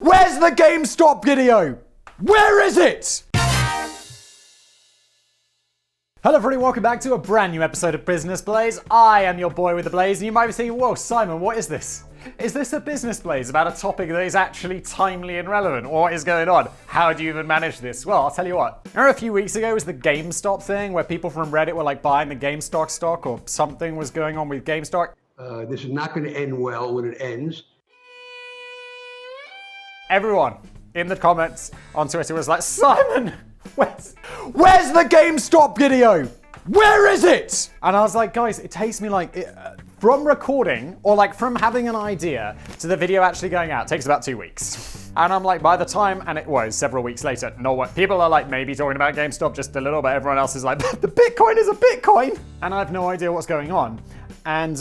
Where's the GameStop video? Where is it? Hello everybody, welcome back to a brand new episode of Business Blaze. I am your boy with the blaze, and you might be thinking, whoa, Simon, what is this? Is this a business blaze about a topic that is actually timely and relevant? What is going on? How do you even manage this? Well, I'll tell you what. Remember a few weeks ago was the GameStop thing where people from Reddit were like buying the GameStop stock, or something was going on with GameStop? This is not going to end well when it ends. Everyone in the comments on Twitter was like, Simon, where's the GameStop video? Where is it? And I was like, guys, it takes me from recording or from having an idea to the video actually going out, takes about 2 weeks. And I'm like, by the time, and it was several weeks later, no one, people are like maybe talking about GameStop just a little, but everyone else is like, the Bitcoin is a Bitcoin. And I have no idea what's going on. And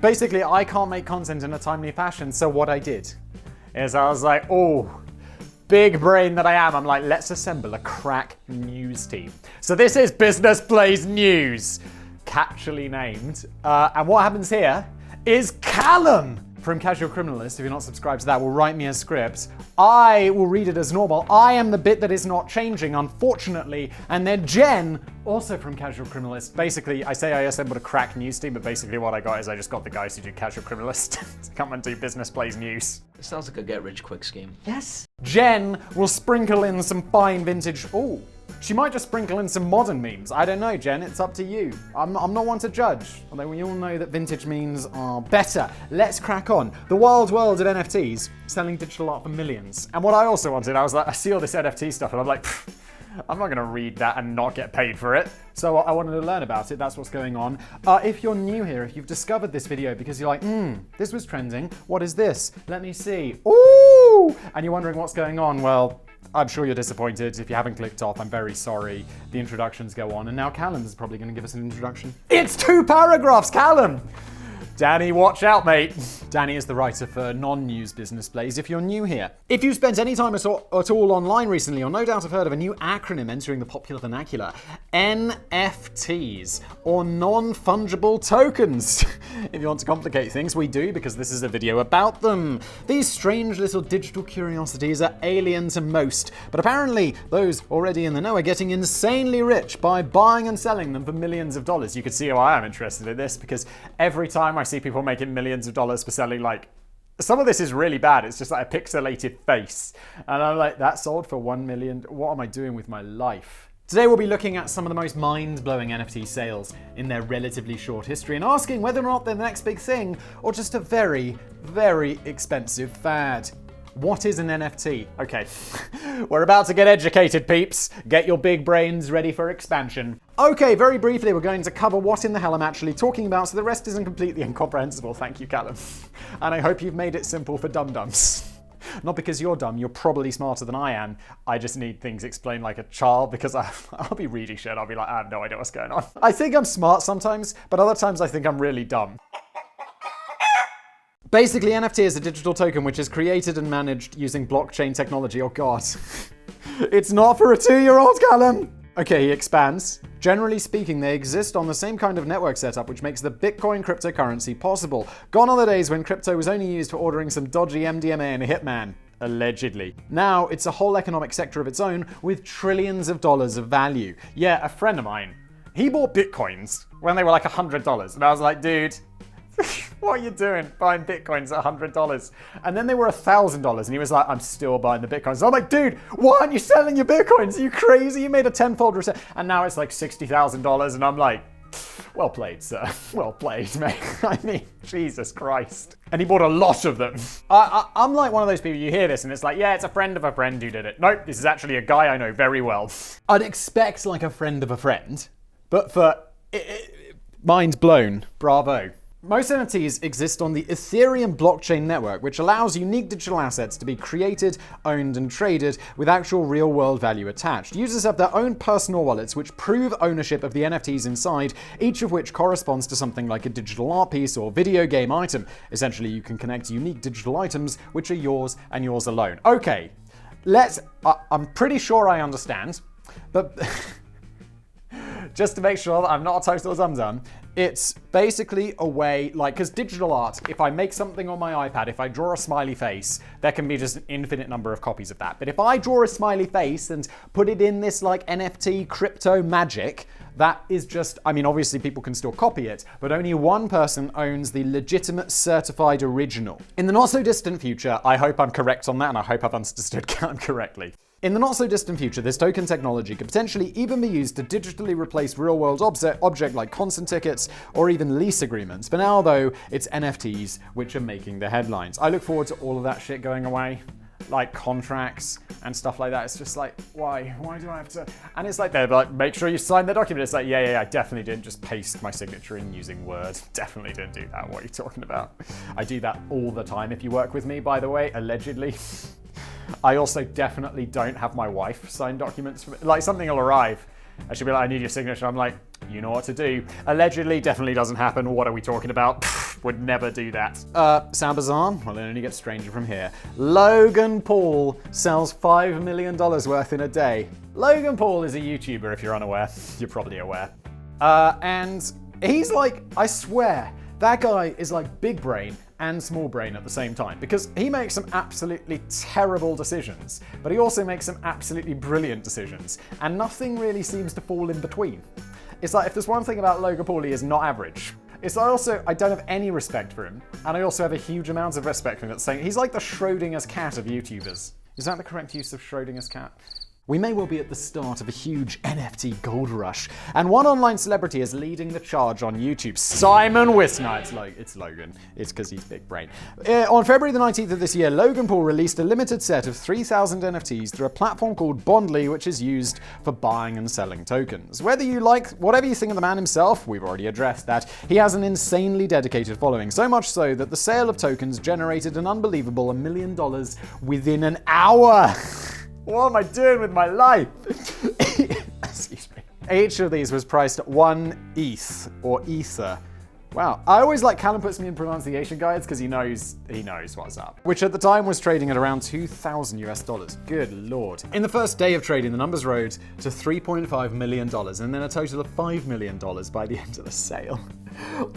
basically I can't make content in a timely fashion. So what I did is I was like, oh, big brain that I am, I'm like, let's assemble a crack news team. So this is Business Blaze News, catchily named. And what happens here is Callum from Casual Criminalist, if you're not subscribed to that, will write me a script. I will read it as normal. I am the bit that is not changing, unfortunately. And then Jen, also from Casual Criminalist. Basically, I say I assembled a crack news team, but basically what I got is I just got the guys who do Casual Criminalist to come and do Business Blaze News. It sounds like a get-rich-quick scheme. Yes. Jen will sprinkle in some fine vintage... Oh, she might just sprinkle in some modern memes. I don't know, Jen. It's up to you. I'm not one to judge. Although we all know that vintage memes are better. Let's crack on. The wild world of NFTs, selling digital art for millions. And what I also wanted, I was like, I see all this NFT stuff and I'm like, I'm not going to read that and not get paid for it. So I wanted to learn about it. That's what's going on. If you're new here, if you've discovered this video because you're like, this was trending. What is this? Let me see. Ooh! And you're wondering what's going on. Well, I'm sure you're disappointed. If you haven't clicked off, I'm very sorry. The introductions go on. And now Callum's probably going to give us an introduction. It's 2 paragraphs, Callum! Danny, watch out, mate. Danny is the writer for Non-News Business Blaze, if you're new here. If you've spent any time at all online recently, you'll no doubt have heard of a new acronym entering the popular vernacular. NFTs, or non-fungible tokens. If you want to complicate things, we do, because this is a video about them. These strange little digital curiosities are alien to most, but apparently those already in the know are getting insanely rich by buying and selling them for millions of dollars. You can see why I'm interested in this, because every time I see people making millions of dollars for selling, some of this is really bad. It's just like a pixelated face. And I'm like, that sold for 1 million. What am I doing with my life? Today we'll be looking at some of the most mind-blowing NFT sales in their relatively short history and asking whether or not they're the next big thing or just a very, very expensive fad. What is an NFT? Okay, we're about to get educated, peeps. Get your big brains ready for expansion. Okay, very briefly, we're going to cover what in the hell I'm actually talking about, so the rest isn't completely incomprehensible. Thank you, Callum. And I hope you've made it simple for dum-dums. Not because you're dumb, you're probably smarter than I am. I just need things explained like a child because I'll be reading shit. I'll be like, I have no idea what's going on. I think I'm smart sometimes, but other times I think I'm really dumb. Basically, NFT is a digital token which is created and managed using blockchain technology. Oh god. It's not for a 2-year-old, Callum! Okay, he expands. Generally speaking, they exist on the same kind of network setup which makes the Bitcoin cryptocurrency possible. Gone are the days when crypto was only used for ordering some dodgy MDMA and a hitman. Allegedly. Now, it's a whole economic sector of its own with trillions of dollars of value. Yeah, a friend of mine, he bought Bitcoins when they were like $100. And I was like, dude, what are you doing buying Bitcoins at $100? And then they were $1,000 and he was like, I'm still buying the Bitcoins. So I'm like, dude, why aren't you selling your Bitcoins? Are you crazy? You made a tenfold return. And now it's like $60,000 and I'm like, well played, sir. Well played, mate. I mean, Jesus Christ. And he bought a lot of them. I'm like one of those people, you hear this and it's like, yeah, it's a friend of a friend who did it. Nope, this is actually a guy I know very well. I'd expect like a friend of a friend, but for mind blown, bravo. Most NFTs exist on the Ethereum blockchain network, which allows unique digital assets to be created, owned, and traded with actual real-world value attached. Users have their own personal wallets which prove ownership of the NFTs inside, each of which corresponds to something like a digital art piece or video game item. Essentially, you can connect unique digital items which are yours and yours alone. Okay, I'm pretty sure I understand, but just to make sure that I'm not a total dum-dum, it's basically a way, like, because digital art, if I make something on my iPad, if I draw a smiley face, there can be just an infinite number of copies of that. But if I draw a smiley face and put it in this, like, NFT crypto magic, that is just, I mean, obviously people can still copy it, but only one person owns the legitimate certified original. In the not so distant future, I hope I'm correct on that, and I hope I've understood Callum correctly. In the not so distant future, this token technology could potentially even be used to digitally replace real-world objects like concert tickets or even lease agreements. For now, though, it's NFTs which are making the headlines. I look forward to all of that shit going away. Like contracts and stuff like that. It's just like, why? Why do I have to? And it's like, they're like, make sure you sign the document. It's like, yeah, I definitely didn't just paste my signature in using Word. Definitely didn't do that. What are you talking about? I do that all the time if you work with me, by the way, allegedly. I also definitely don't have my wife sign documents for me. Like, something will arrive. I should be like, I need your signature. I'm like, you know what to do. Allegedly, definitely doesn't happen. What are we talking about? Would never do that. Sound bizarre? Well, it only gets stranger from here. Logan Paul sells $5 million worth in a day. Logan Paul is a YouTuber, if you're unaware. You're probably aware. And he's like, I swear, that guy is like big brain and small brain at the same time, because he makes some absolutely terrible decisions, but he also makes some absolutely brilliant decisions, and nothing really seems to fall in between. It's like, if there's one thing about Logan Paul, he is not average. It's also, I don't have any respect for him, and I also have a huge amount of respect for him. That's saying he's like the Schrodinger's cat of YouTubers. Is that the correct use of Schrodinger's cat? We may well be at the start of a huge NFT gold rush, and one online celebrity is leading the charge on YouTube. Simon Wisner. It's Logan. It's because he's big brain. On February the 19th of this year, Logan Paul released a limited set of 3,000 NFTs through a platform called Bondly, which is used for buying and selling tokens. Whatever you think of the man himself, we've already addressed that. He has an insanely dedicated following, so much so that the sale of tokens generated an unbelievable $1 million within an hour. What am I doing with my life? Excuse me. Each of these was priced at 1 ETH or Ether. Wow, I always like Callum puts me in pronunciation guides because he knows what's up. Which at the time was trading at around $2,000. Good lord. In the first day of trading, the numbers rose to $3.5 million and then a total of $5 million by the end of the sale.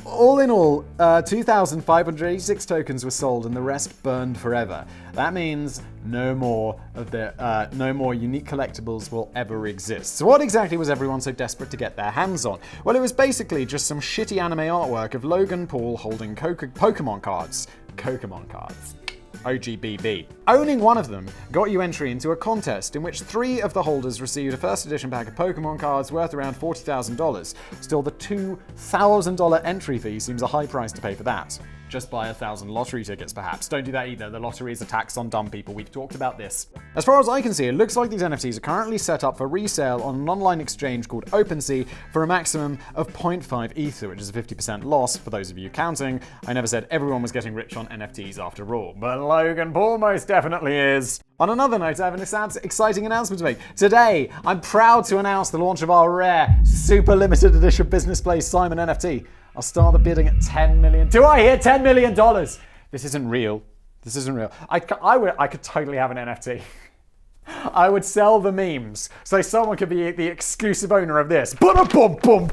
All in all, 2,586 tokens were sold and the rest burned forever. That means no more unique collectibles will ever exist. So what exactly was everyone so desperate to get their hands on? Well, it was basically just some shitty anime artwork of Logan Paul holding Pokemon cards. OGBB. Owning one of them got you entry into a contest in which 3 of the holders received a first edition pack of Pokemon cards worth around $40,000. Still, the $2,000 entry fee seems a high price to pay for that. Just buy 1,000 lottery tickets, perhaps. Don't do that either. The lottery is a tax on dumb people. We've talked about this. As far as I can see, it looks like these NFTs are currently set up for resale on an online exchange called OpenSea for a maximum of 0.5 Ether, which is a 50% loss for those of you counting. I never said everyone was getting rich on NFTs after all, but Logan Paul most definitely is. On another note, I have an exciting announcement to make. Today, I'm proud to announce the launch of our rare, super limited edition Business Place Simon NFT. I'll start the bidding at $10 million. Do I hear $10 million? This isn't real. I could totally have an NFT. I would sell the memes, so someone could be the exclusive owner of this. Ba-da-bum-bum.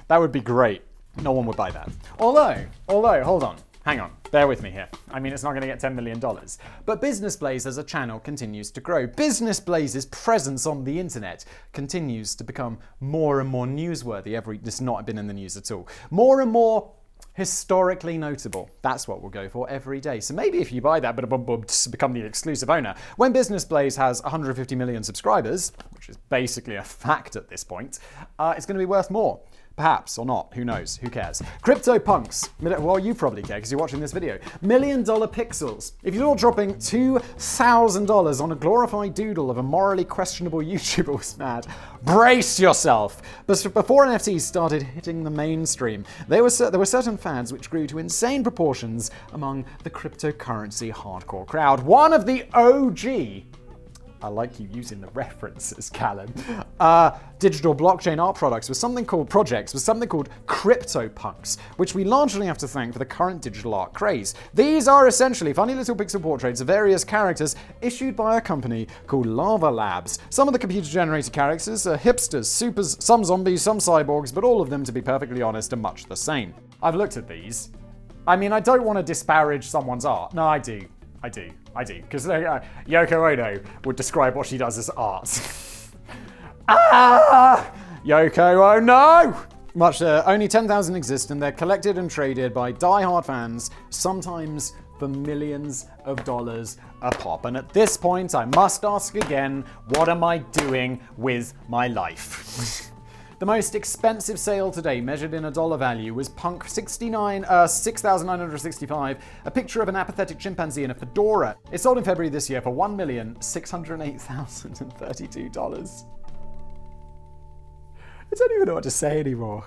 That would be great. No one would buy that. Although, hold on. Hang on, bear with me here. I mean, it's not going to get $10 million. But Business Blaze as a channel continues to grow. Business Blaze's presence on the internet continues to become more and more newsworthy. It's not been in the news at all. More and more historically notable. That's what we'll go for every day. So maybe if you buy that, to become the exclusive owner, when Business Blaze has 150 million subscribers, which is basically a fact at this point, it's going to be worth more. Perhaps, or not, who knows, who cares. CryptoPunks, well, you probably care because you're watching this video. $1 Million Pixels. If you're dropping $2,000 on a glorified doodle of a morally questionable YouTuber was mad, brace yourself. But before NFTs started hitting the mainstream, there were certain fads which grew to insane proportions among the cryptocurrency hardcore crowd. One of the OG I like you using the references, Callum. Digital blockchain art projects with something called CryptoPunks, which we largely have to thank for the current digital art craze. These are essentially funny little pixel portraits of various characters issued by a company called Lava Labs. Some of the computer-generated characters are hipsters, supers, some zombies, some cyborgs, but all of them, to be perfectly honest, are much the same. I've looked at these. I mean, I don't want to disparage someone's art. No, I do. Because Yoko Ono would describe what she does as art. Yoko Ono! Only 10,000 exist, and they're collected and traded by die-hard fans, sometimes for millions of dollars a pop. And at this point, I must ask again, what am I doing with my life? The most expensive sale today, measured in a dollar value, was Punk 6,965, a picture of an apathetic chimpanzee in a fedora. It sold in February this year for $1,608,032. I don't even know what to say anymore.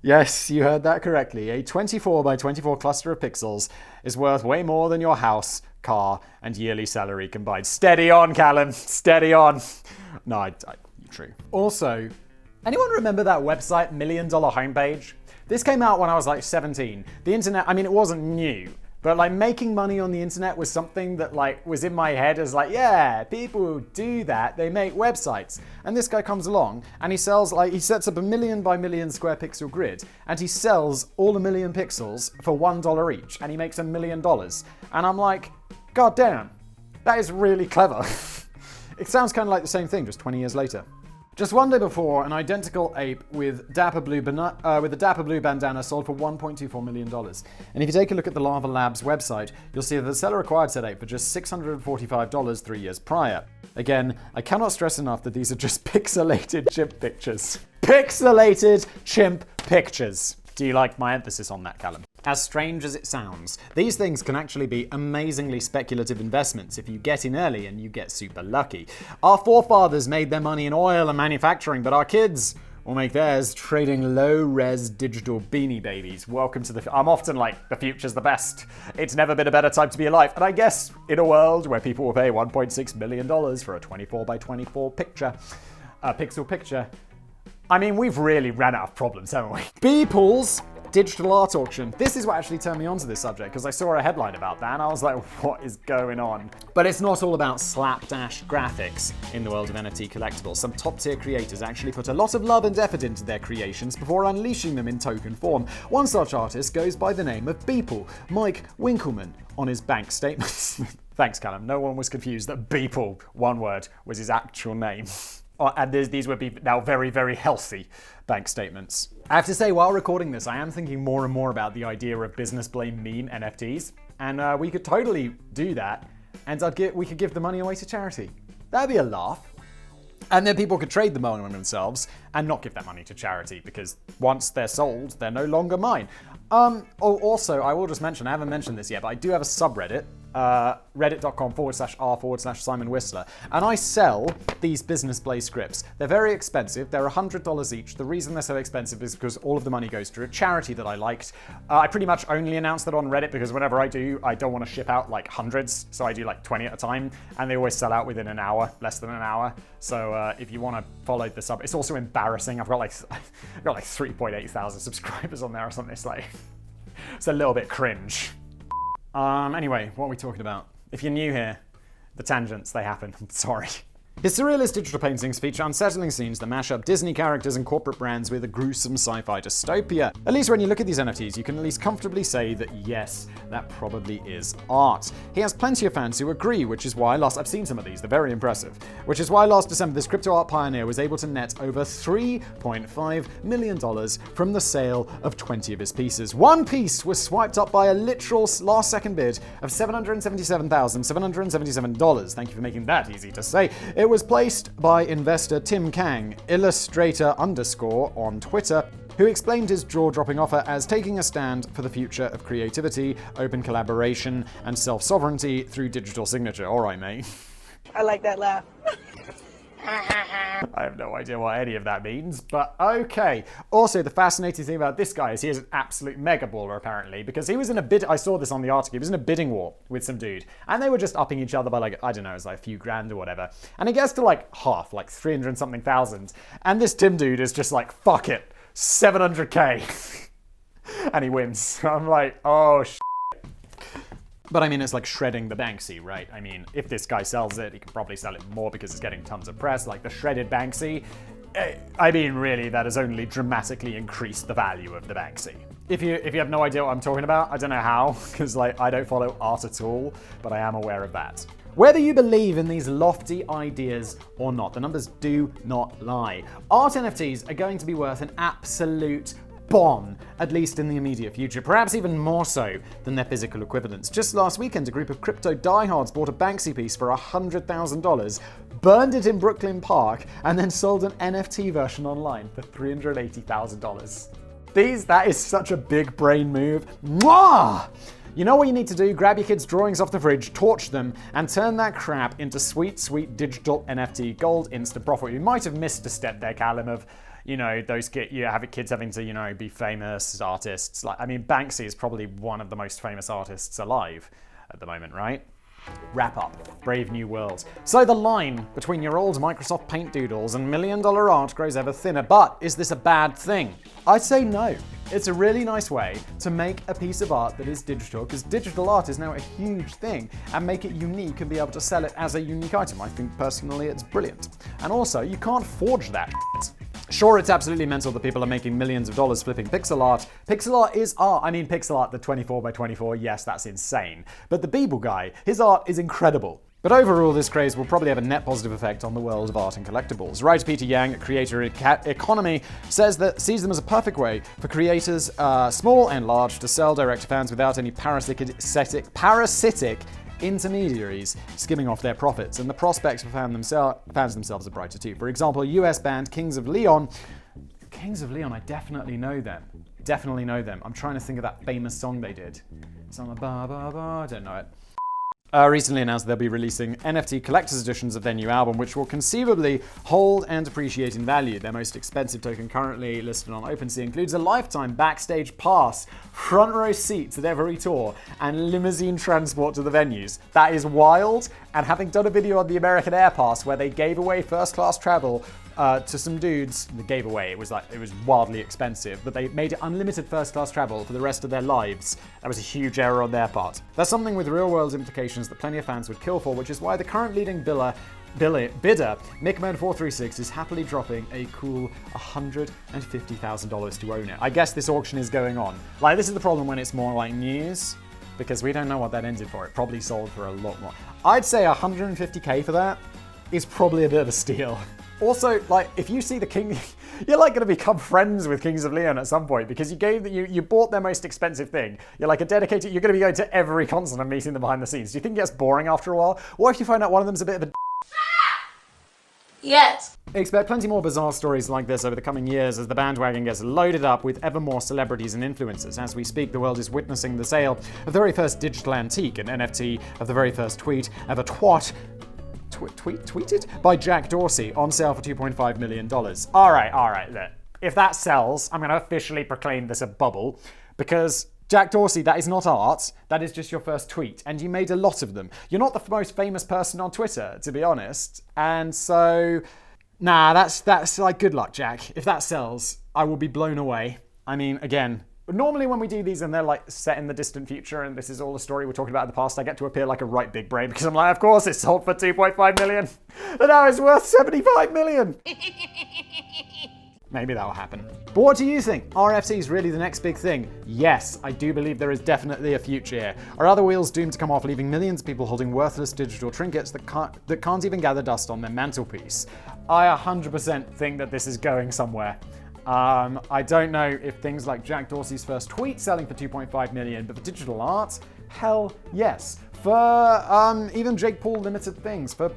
Yes, you heard that correctly. A 24 by 24 cluster of pixels is worth way more than your house, car, and yearly salary combined. Steady on, Callum. Steady on. No, true. Also, anyone remember that website, $1 Million Homepage? This came out when I was like 17. The internet, I mean, it wasn't new, but like making money on the internet was something that like was in my head as like, yeah, people do that. They make websites. And this guy comes along and he sells he sets up a 1,000,000 by 1,000,000 square pixel grid and he sells all 1,000,000 pixels for $1 each and he makes $1 million. And I'm like, God damn, that is really clever. It sounds kind of like the same thing, just 20 years later. Just one day before, an identical ape with a dapper blue bandana sold for $1.24 million. And if you take a look at the Lava Labs website, you'll see that the seller acquired said ape for just $645 3 years prior. Again, I cannot stress enough that these are just pixelated chimp pictures. Pixelated chimp pictures. Do you like my emphasis on that, Callum? As strange as it sounds, these things can actually be amazingly speculative investments if you get in early and you get super lucky. Our forefathers made their money in oil and manufacturing, but our kids will make theirs trading low-res digital beanie babies. Welcome to I'm often like, the future's the best. It's never been a better time to be alive. And I guess in a world where people will pay $1.6 million for a 24 by 24 pixel picture, I mean, we've really ran out of problems, haven't we? Beeple's digital art auction. This is what actually turned me onto this subject, because I saw a headline about that and I was like, what is going on? But it's not all about slapdash graphics in the world of NFT collectibles. Some top-tier creators actually put a lot of love and effort into their creations before unleashing them in token form. One such artist goes by the name of Beeple, Mike Winkleman, on his bank statements. Thanks, Callum. No one was confused that Beeple, one word, was his actual name. And these would be now very, very healthy bank statements. I have to say, while recording this, I am thinking more and more about the idea of business blame meme NFTs. And we could totally do that. And we could give the money away to charity. That'd be a laugh. And then people could trade them among themselves and not give that money to charity, because once they're sold, they're no longer mine. Also, I will just mention, I haven't mentioned this yet, but I do have a subreddit, reddit.com/r/Simon Whistler, and I sell these business play scripts. They're very expensive. They're $100 each. The reason they're so expensive is because all of the money goes to a charity that I liked. I pretty much only announce that on Reddit because whenever I do, I don't want to ship out like hundreds, so I do like 20 at a time, and they always sell out within an hour, less than an hour. So if you want to follow the sub, it's also embarrassing. I've got like 3.8 thousand subscribers on there or something. It's a little bit cringe. Anyway, what are we talking about? If you're new here, the tangents, they happen. I'm sorry. His surrealist digital paintings feature unsettling scenes that mash up Disney characters and corporate brands with a gruesome sci-fi dystopia. At least when you look at these NFTs, you can at least comfortably say that yes, that probably is art. He has plenty of fans who agree, which is why I've seen some of these, they're very impressive. Which is why last December, this crypto art pioneer was able to net over $3.5 million from the sale of 20 of his pieces. One piece was swiped up by a literal last-second bid of $777,777. Thank you for making that easy to say. It was placed by investor Tim Kang, illustrator_ on Twitter, who explained his jaw-dropping offer as taking a stand for the future of creativity, open collaboration, and self-sovereignty through digital signature. All right, mate. I like that laugh. I have no idea what any of that means, but okay. Also, the fascinating thing about this guy is he is an absolute mega baller, apparently, because he was in a bid. I saw this on the article. He was in a bidding war with some dude, and they were just upping each other by like, I don't know, it was like a few grand or whatever. And he gets to like half, like 300 something thousand, and this Tim dude is just like, fuck it, 700k, and he wins. I'm like, oh shit. But I mean, it's like shredding the Banksy, right? I mean, if this guy sells it, he can probably sell it more because it's getting tons of press, like the shredded Banksy. I mean, really, that has only dramatically increased the value of the Banksy. If you have no idea what I'm talking about, I don't know how, because like I don't follow art at all, but I am aware of that. Whether you believe in these lofty ideas or not, the numbers do not lie. Art NFTs are going to be worth an absolute bomb, at least in the immediate future, perhaps even more so than their physical equivalents. Just last weekend, a group of crypto diehards bought a Banksy piece for $100,000, burned it in Brooklyn Park, and then sold an NFT version online for $380,000. That is such a big brain move. Mwah! You know what you need to do? Grab your kids' drawings off the fridge, torch them, and turn that crap into sweet, sweet digital NFT gold instant profit. You might have missed a step there, Callum, of those kids having to, be famous artists. Like, I mean, Banksy is probably one of the most famous artists alive at the moment, right? Wrap up. Brave new world. So the line between your old Microsoft Paint doodles and $1 million art grows ever thinner. But is this a bad thing? I'd say no. It's a really nice way to make a piece of art that is digital, because digital art is now a huge thing, and make it unique and be able to sell it as a unique item. I think personally it's brilliant. And also, you can't forge that shit. Sure, it's absolutely mental that people are making millions of dollars flipping pixel art. Pixel art is art. I mean, pixel art, the 24x24, yes, that's insane. But the Beeble guy, his art is incredible. But overall, this craze will probably have a net positive effect on the world of art and collectibles. Writer Peter Yang at Creator Economy sees them as a perfect way for creators, small and large, to sell direct to fans without any parasitic intermediaries skimming off their profits, and the prospects for fans themselves are brighter too. For example, US band Kings of Leon, I definitely know them. I'm trying to think of that famous song they did. It's on the I don't know it. Recently announced they'll be releasing NFT collector's editions of their new album, which will conceivably hold and appreciate in value. Their most expensive token, currently listed on OpenSea, includes a lifetime backstage pass, front row seat to their very tour, and limousine transport to the venues. That is wild, and having done a video on the American Air Pass where they gave away first class travel to some dudes, they gave away, it was wildly expensive, but they made it unlimited first class travel for the rest of their lives. That was a huge error on their part. That's something with real world implications that plenty of fans would kill for, which is why the current leading bidder, Mickman436, is happily dropping a cool $150,000 to own it. I guess this auction is going on. Like, this is the problem when it's more like news, because we don't know what that ended for. It probably sold for a lot more. I'd say $150K for that is probably a bit of a steal. Also, like, if you see the king, you're like going to become friends with Kings of Leon at some point, because you bought their most expensive thing. You're like you're going to be going to every concert and meeting them behind the scenes. Do you think it gets boring after a while? What if you find out one of them's a bit of a Yes. Expect plenty more bizarre stories like this over the coming years as the bandwagon gets loaded up with ever more celebrities and influencers. As we speak, the world is witnessing the sale of the very first digital antique, an NFT of the very first tweet ever tweeted by Jack Dorsey, on sale for $2.5 million. All right, look. If that sells, I'm going to officially proclaim this a bubble, because Jack Dorsey, that is not art, that is just your first tweet, and you made a lot of them. You're not the most famous person on Twitter, to be honest, and so, that's like, good luck, Jack. If that sells, I will be blown away. I mean, again, normally when we do these and they're like set in the distant future and this is all a story we're talking about in the past, I get to appear like a right big brain, because I'm like, of course it sold for 2.5 million, and now it's worth 75 million. Maybe that'll happen. But what do you think? Are NFTs really the next big thing? Yes, I do believe there is definitely a future here. Are other wheels doomed to come off, leaving millions of people holding worthless digital trinkets that can't even gather dust on their mantelpiece? I 100% think that this is going somewhere. I don't know if things like Jack Dorsey's first tweet selling for 2.5 million, but for digital art, hell yes. For even Jake Paul limited things, for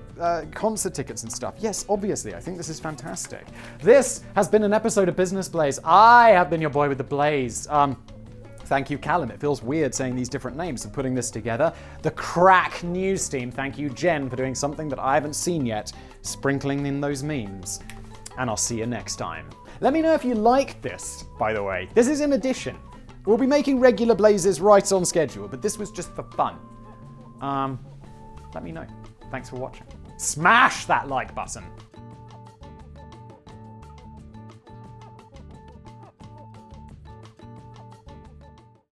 concert tickets and stuff. Yes, obviously, I think this is fantastic. This has been an episode of Business Blaze. I have been your boy with the Blaze. Thank you, Callum. It feels weird saying these different names and putting this together. The Crack News team. Thank you, Jen, for doing something that I haven't seen yet, sprinkling in those memes. And I'll see you next time. Let me know if you liked this, by the way. This is in addition. We'll be making regular Blazes right on schedule, but this was just for fun. Let me know. Thanks for watching. Smash that like button.